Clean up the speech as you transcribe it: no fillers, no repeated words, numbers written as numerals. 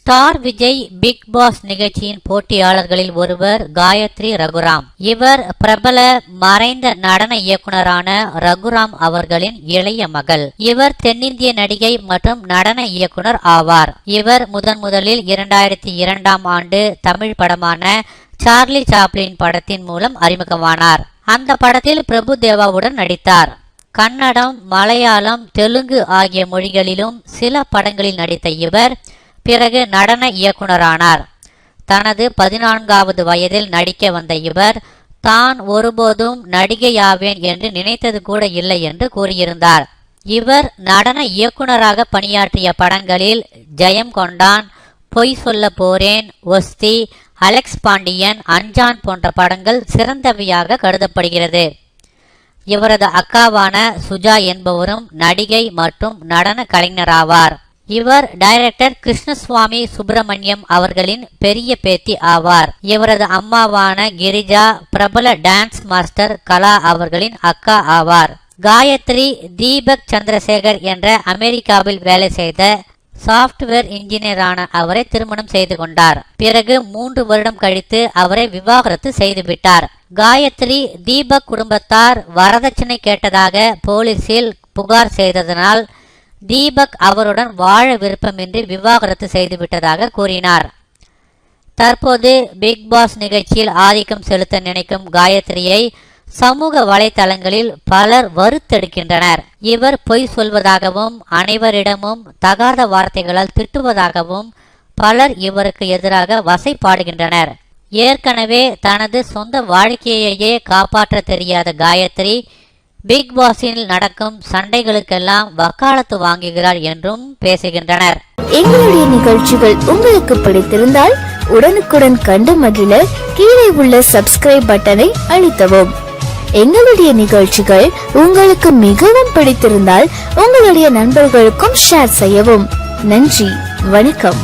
Star Vijay big pass நிகழ்ச்சியின் போட்டியாளர்களில் ஒருவர் காயத்ரி ரகுராம். இவர் பிரபல மறைந்த நடன இயக்குனரான ரகுராம் அவர்களின் இளைய மகள். இவர் தென்னிந்திய நடிகை மற்றும் நடன இயக்குனர் ஆவார். இவர் முதலில் 2002ஆம் ஆண்டு தமிழ் படமான சார்லி சாப்ளின் படத்தின் மூலம் அறிமுகமானார். அந்த படத்தில் பிரபு தேவாவுடன் நடித்தார். கன்னடம், மலையாளம், தெலுங்கு ஆகிய மொழிகளிலும் சில படங்களில் நடித்த இவர் பிறகு நடன இயக்குனரானார். தனது 14வது வயதில் நடிக்க வந்த இவர் தான் ஒருபோதும் நடிகையாவேன் என்று நினைத்தது கூட இல்லை என்று கூறியிருந்தார். இவர் நடன இயக்குனராக பணியாற்றிய படங்களில் ஜெயம் கொண்டான், பொய் சொல்ல போறேன், ஒஸ்தி, அலெக்ஸ் பாண்டியன், அஞ்சான் போன்ற படங்கள் சிறந்தவையாக கருதப்படுகிறது. இவரது அக்காவான சுஜா என்பவரும் நடிகை மற்றும் நடன கலைஞராவார். இவர் டைரக்டர் கிருஷ்ணசுவாமி சுப்பிரமணியம் அவர்களின் பெரிய பேத்தி ஆவார். இவரது அம்மாவான கிரிஜா பிரபல டான்ஸ் மாஸ்டர் கலா அவர்களின் அக்கா ஆவார். காயத்ரி தீபக் சந்திரசேகர் என்ற அமெரிக்காவில் வேலை செய்த சாப்ட்வேர் இன்ஜினியரான அவரை திருமணம் செய்து கொண்டார். பிறகு 3 வருடம் கழித்து அவரை விவாகரத்து செய்துவிட்டார். காயத்ரி தீபக் குடும்பத்தார் வரதட்சணை கேட்டதாக போலீசில் புகார் செய்ததனால் தீபக் அவருடன் வாழ விருப்பமின்றி விவாகரத்து செய்துவிட்டதாக கூறினார். தற்போது பிக் பாஸ் நிகழ்ச்சியில் ஆதிக்கம் செலுத்த நினைக்கும் காயத்ரியை சமூக வலைதளங்களில் பலர் வறுத்தெடுக்கின்றனர். இவர் பொய் சொல்வதாகவும் அனைவரிடமும் தகாத வார்த்தைகளால் திட்டுவதாகவும் பலர் இவருக்கு எதிராக வசைபாடுகின்றனர். ஏற்கனவே தனது சொந்த வாழ்க்கையையே காப்பாற்ற தெரியாத காயத்ரி பிக் பாஸில் நடக்கும் சண்டைகளுக்கெல்லாம் வக்காலத்து வாங்குகிறார் என்றும் பேசுகின்றனர். எங்களுடைய நிகழ்ச்சிகள் உங்களுக்கு பிடித்திருந்தால் உடனுக்குடன் கண்டு மகிழ கீழே உள்ள சப்ஸ்கிரைப் பட்டனை அழுத்தவும். எங்களுடைய நிகழ்ச்சிகள் உங்களுக்கு மிகவும் பிடித்திருந்தால் உங்களுடைய நண்பர்களுக்கும் ஷேர் செய்யவும். நன்றி, வணக்கம்.